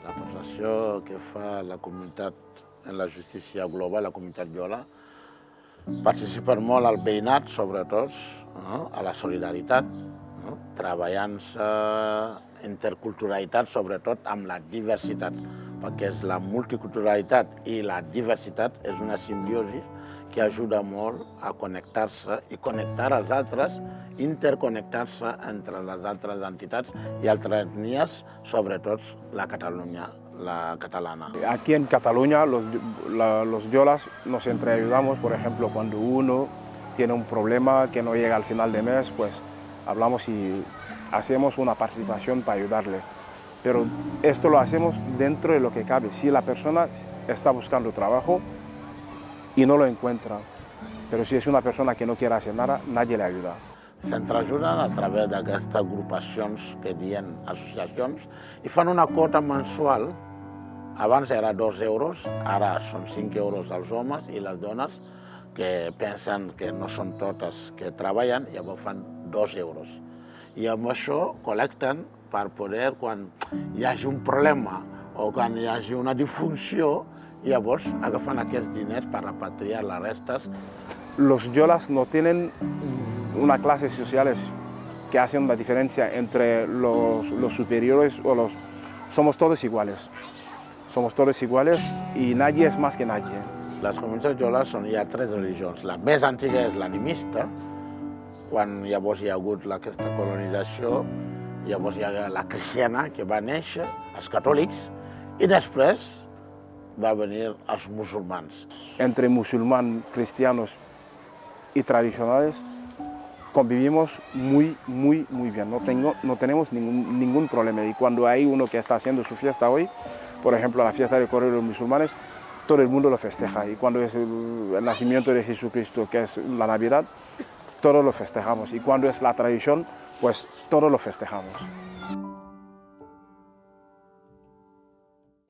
l'aportació que fa la comunitat en la justícia global, la comunitat Jola, participen molt al veïnat, sobretot, a la solidaritat, treballant-se interculturalitat, sobretot amb la diversitat, perquè la multiculturalitat i la diversitat és una simbiosi que ajuda molt a connectar-se i connectar els altres, interconnectar-se entre les altres entitats i altres etnies, sobretot la Catalunya, la catalana. Aquí en Cataluña los yolas nos entreayudamos, por ejemplo, cuando uno tiene un problema que no llega al final de mes, pues hablamos y hacemos una participación para ayudarle. Pero esto lo hacemos dentro de lo que cabe. Si la persona está buscando trabajo y no lo encuentra, pero si es una persona que no quiere hacer nada, nadie le ayuda. S'entrajuden a través d'aquestes agrupacions que diem associacions i fan una quota mensual. Abans era 2 euros, ara són 5 euros als homes i les dones que pensen que no són totes que treballen, llavors fan 2 euros. I amb això col·lecten per poder, quan hi hagi un problema o quan hi hagi una disfunció, llavors agafen aquests diners per repatriar les restes. Los yolas no tienen unas clases sociales que hacen la diferencia entre los superiores o los... Somos todos iguales. Somos todos iguales y nadie es más que nadie. Les comunitats joles hi ha 3 religions. La més antiga és l'animista, quan llavors hi ha hagut aquesta colonització, llavors hi ha la cristiana que va néixer, els catòlics, i després va venir els musulmans. Entre musulmanes, cristianos y tradicionales convivimos muy bien, no tenemos ningún problema. Y cuando hay uno que está haciendo su fiesta hoy, por ejemplo la fiesta del Correo de los Musulmanes, todo el mundo lo festeja. Y cuando es el nacimiento de Jesucristo, que es la Navidad, todos lo festejamos. Y cuando es la tradición, pues todos lo festejamos.